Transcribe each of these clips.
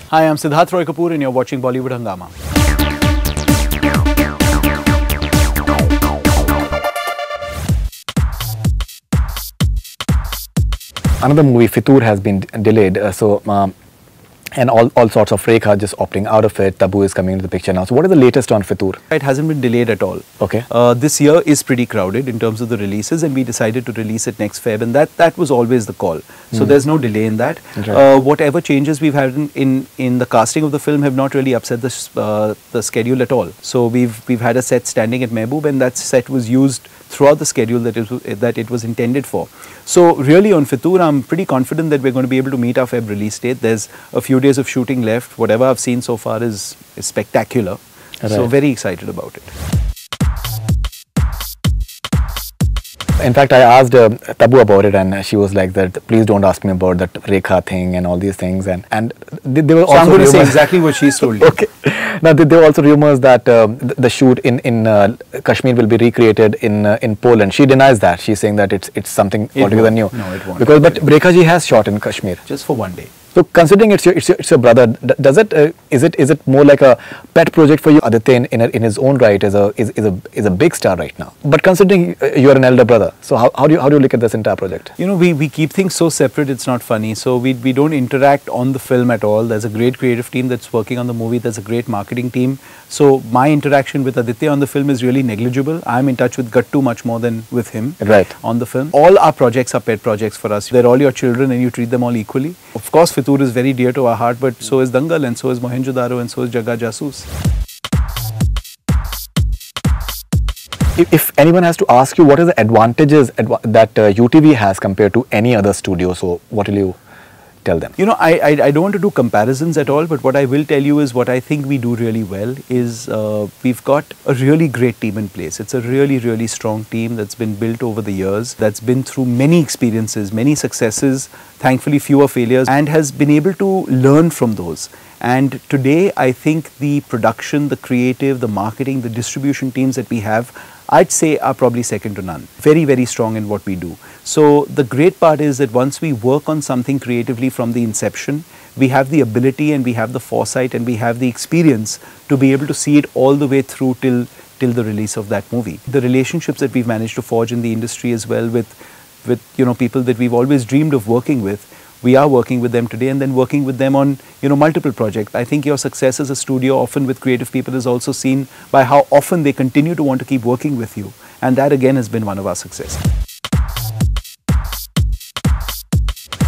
Hi, I'm Siddharth Roy Kapur and you're watching Bollywood Hungama. Another movie, Fitoor, has been delayed, and all sorts of Rekha just opting out of it. Tabu is coming into the picture now. So what is the latest on Fitoor? It hasn't been delayed at all. Okay. This year is pretty crowded in terms of the releases, and we decided to release it next Feb, and that was always the call. So there's no delay in that. Right. Whatever changes we've had in the casting of the film have not really upset the schedule at all. So we've had a set standing at Mehboob, and that set was used throughout the schedule that it was intended for. So really on Fitoor, I'm pretty confident that we're going to be able to meet our Feb release date. There's a few days of shooting left. Whatever I've seen so far is spectacular. Right. So very excited about it. In fact, I asked Tabu about it, and she was like that, please don't ask me about that Rekha thing and all these things. And they were So also I'm going to say rumors- exactly what she's told you. Okay. Now, there were also rumors that the shoot in Kashmir will be recreated in Poland. She denies that. She's saying that it's something altogether new. No, it won't. But Rekha ji has shot in Kashmir. Just for one day. So considering it's your brother, does it is it more like a pet project for you? Aditya in his own right is a big star right now. But considering you're an elder brother, so how do you look at this entire project? You know, we keep things so separate, it's not funny. So we don't interact on the film at all. There's a great creative team that's working on the movie. There's a great marketing team. So my interaction with Aditya on the film is really negligible. I'm in touch with Gattu much more than with him on the film. All our projects are pet projects for us. They're all your children and you treat them all equally. Of course, Fitoor is very dear to our heart, but so is Dangal, and so is Mohenjo-daro, and so is Jagga Jasoos. If anyone has to ask you what are the advantages that UTV has compared to any other studio, so what will you tell them? You know, I don't want to do comparisons at all, but what I will tell you is what I think we do really well is we've got a really great team in place. It's a really, really strong team that's been built over the years, that's been through many experiences, many successes, thankfully fewer failures, and has been able to learn from those. And today, I think the production, the creative, the marketing, the distribution teams that we have, I'd say are probably second to none. Very, very strong in what we do. So the great part is that once we work on something creatively from the inception, we have the ability and we have the foresight and we have the experience to be able to see it all the way through till the release of that movie. The relationships that we've managed to forge in the industry as well with people that we've always dreamed of working with, we are working with them today and then working with them on multiple projects. I think your success as a studio often with creative people is also seen by how often they continue to want to keep working with you, and that again has been one of our successes.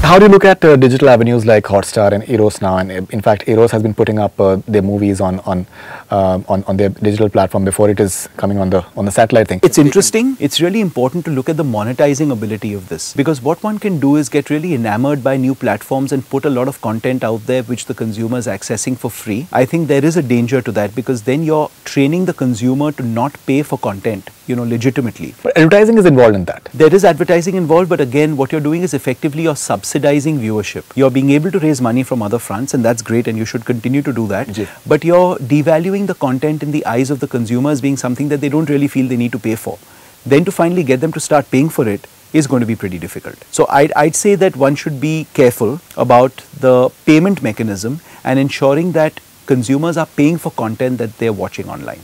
How do you look at digital avenues like Hotstar and Eros Now? And in fact, Eros has been putting up their movies on their digital platform before it is coming on the satellite thing. It's interesting. It's really important to look at the monetizing ability of this, because what one can do is get really enamored by new platforms and put a lot of content out there which the consumer is accessing for free. I think there is a danger to that, because then you're training the consumer to not pay for content, legitimately. But advertising is involved in that. There is advertising involved, but again, what you're doing is effectively you're subsidizing viewership. You're being able to raise money from other fronts, and that's great, and you should continue to do that. Ji. But you're devaluing the content in the eyes of the consumers being something that they don't really feel they need to pay for. Then to finally get them to start paying for it is going to be pretty difficult. So I'd say that one should be careful about the payment mechanism and ensuring that consumers are paying for content that they're watching online.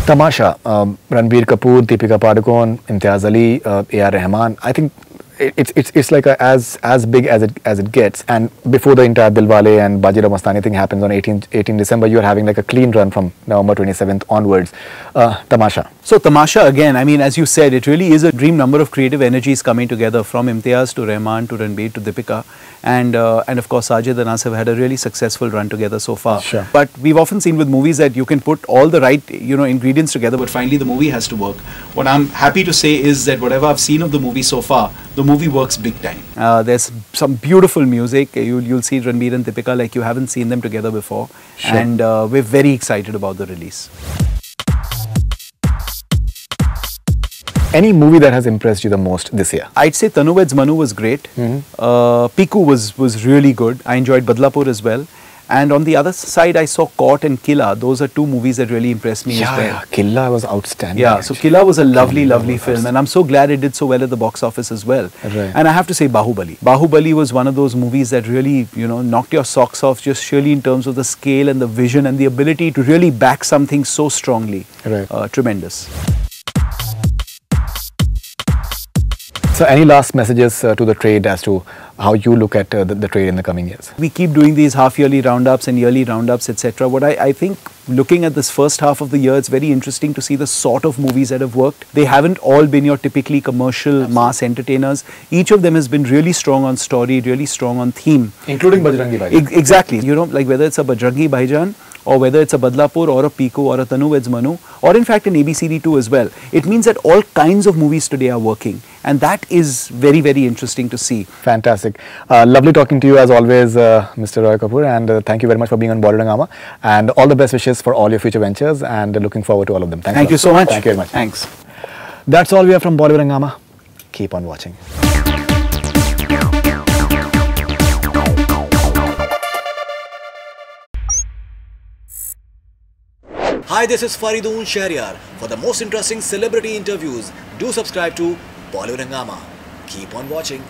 Tamasha, Ranbir Kapoor, Deepika Padukone, Imtiaz Ali, A.R. Rahman. I think it's like as big as it gets. And before the entire Dilwale and Bajirao Mastani thing happens on 18 December, you're having like a clean run from November 27th onwards. Tamasha. So Tamasha, again, I mean, as you said, it really is a dream number of creative energies coming together, from Imtiaz to Rahman to Ranbir to Deepika, and of course Sajid and us have had a really successful run together so far. Sure. But we've often seen with movies that you can put all the right ingredients together, but finally the movie has to work. What I'm happy to say is that whatever I've seen of the movie so far, the movie works big time. There's some beautiful music. You'll see Ranbir and Deepika like you haven't seen them together before. Sure. And we're very excited about the release. Any movie that has impressed you the most this year? I'd say Tanu Weds Manu was great. Piku was really good. I enjoyed Badlapur as well. And on the other side, I saw Caught and Killa. Those are two movies that really impressed me as well. Yeah, Killa was outstanding. Yeah, so Killa was a lovely film, and I'm so glad it did so well at the box office as well. Right. And I have to say Bahubali. Bahubali was one of those movies that really, you know, knocked your socks off, just surely in terms of the scale and the vision and the ability to really back something so strongly. Right. Tremendous. So any last messages to the trade as to how you look at the trade in the coming years? We keep doing these half-yearly roundups and yearly roundups, etc. What I think, looking at this first half of the year, it's very interesting to see the sort of movies that have worked. They haven't all been your typically commercial mass entertainers. Each of them has been really strong on story, really strong on theme. Including Bajrangi Bhaijaan. Exactly. You know, like whether it's a Bajrangi Bhaijaan, or whether it's a Badlapur or a Piku or a Tanu Veds Manu, or in fact an ABCD2 as well. It means that all kinds of movies today are working, and that is very, very interesting to see. Fantastic. Lovely talking to you as always, Mr. Roy Kapur, and thank you very much for being on Bollywood Hungama, and all the best wishes for all your future ventures, and looking forward to all of them. Thank you so much. Thank you very much. Thanks. That's all we have from Bollywood Hungama. Keep on watching. Hi, this is Faridoon Shahryar. For the most interesting celebrity interviews, do subscribe to Bollywood Hungama. Keep on watching.